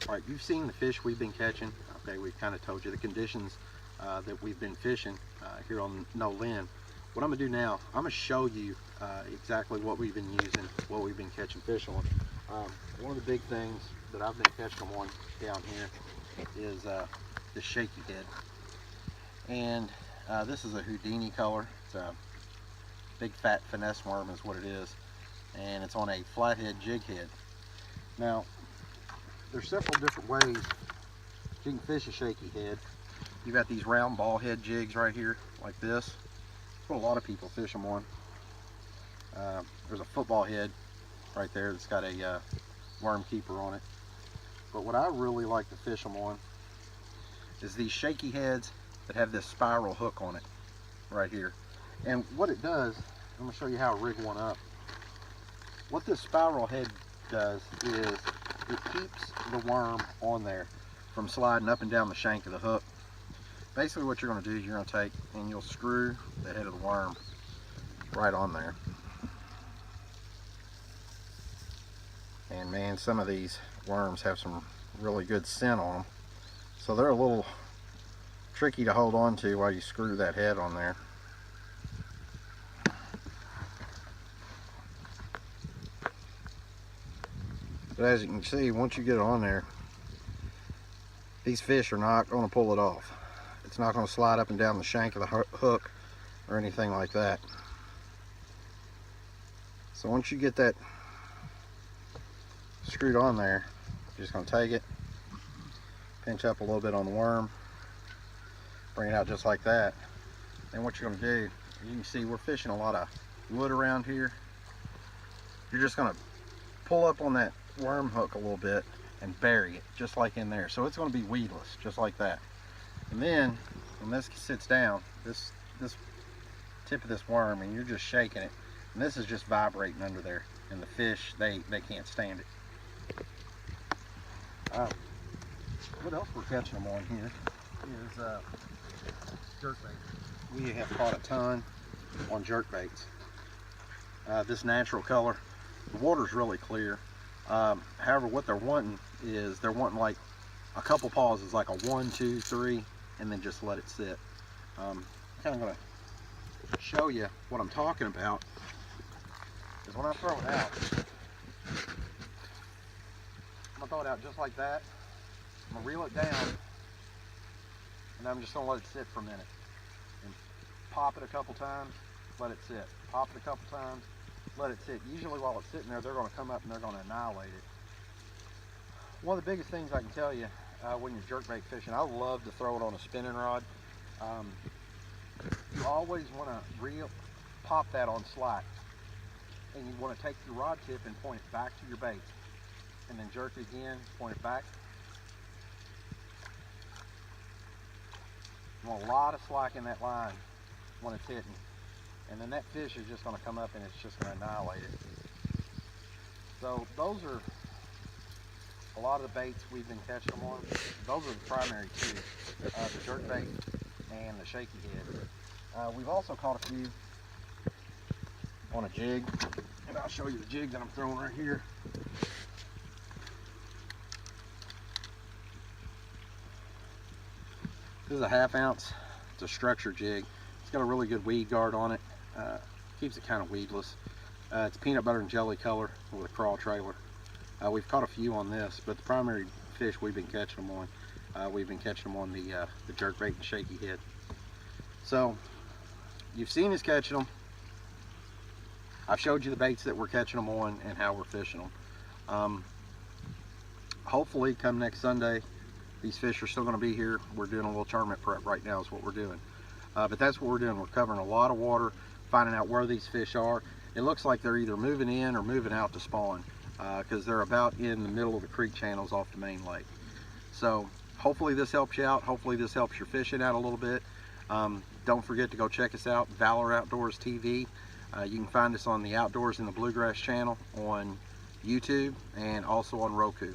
All right, you've seen the fish we've been catching. Okay, we've kind of told you the conditions that we've been fishing here on No Lynn. What I'm gonna do now, I'm gonna show you exactly what we've been using, what we've been catching fish on. One of the big things that I've been catching them on down here is the Shakey Head. And this is a Houdini color. It's a big fat finesse worm is what it is. And it's on a flathead jig head. Now, there's several different ways you can fish a Shakey Head. You've got these round ball head jigs right here, like this. That's what a lot of people fish them on. There's a football head right there that's got a worm keeper on it. But what I really like to fish them on is these Shakey Heads that have this spiral hook on it right here. And what it does, I'm going to show you how to rig one up. What this spiral head does is it keeps the worm on there from sliding up and down the shank of the hook. Basically what you're going to do is you're going to take and you'll screw the head of the worm right on there. And man, some of these worms have some really good scent on them. So they're a little tricky to hold on to while you screw that head on there. But as you can see, once you get it on there, these fish are not going to pull it off. It's not going to slide up and down the shank of the hook or anything like that. So once you get that screwed on there, you're just going to take it, pinch up a little bit on the worm, bring it out just like that. And what you're going to do, you can see we're fishing a lot of wood around here. You're just going to pull up on that worm hook a little bit and bury it just like in there. So it's going to be weedless, just like that. And then when this sits down, this tip of this worm, and you're just shaking it, and this is just vibrating under there, and the fish, they can't stand it. What else we're catching them on here is jerkbait. We have caught a ton on jerkbaits. This natural color, the water's really clear. However, what they're wanting is they're wanting like a couple pauses, like a 1, 2, 3, and then just let it sit. Kind of going to show you what I'm talking about. Is when I throw it out, I'm going to throw it out just like that. I'm going to reel it down, and I'm just going to let it sit for a minute. And pop it a couple times, let it sit. Pop it a couple times, let it sit. Usually while it's sitting there, they're going to come up and they're going to annihilate it. One of the biggest things I can tell you when you're jerkbait fishing, I love to throw it on a spinning rod. You always want to pop that on slack. And you want to take your rod tip and point it back to your bait. And then jerk it again, point it back. You want a lot of slack in that line when it's hitting. And then that fish is just going to come up and it's just going to annihilate it. So those are a lot of the baits we've been catching them on. Those are the primary two, the jerkbait and the Shakey Head. We've also caught a few on a jig, and I'll show you the jig that I'm throwing right here. This is a 1/2 ounce. It's a structure jig. It's got a really good weed guard on it. Keeps it kind of weedless. It's peanut butter and jelly color with a crawl trailer. We've caught a few on this, but the primary fish we've been catching them on, we've been catching them on the jerkbait and Shakey Head. So you've seen us catching them. I've showed you the baits that we're catching them on and how we're fishing them. Hopefully come next Sunday, these fish are still going to be here. We're doing a little tournament prep right now is what we're doing. But that's what we're doing. We're covering a lot of water, finding out where these fish are. It looks like they're either moving in or moving out to spawn because they're about in the middle of the creek channels off the main lake. So hopefully this helps you out. Hopefully this helps your fishing out a little bit. Don't forget to go check us out, Valor Outdoors TV. You can find us on the Outdoors in the Bluegrass channel on YouTube and also on Roku.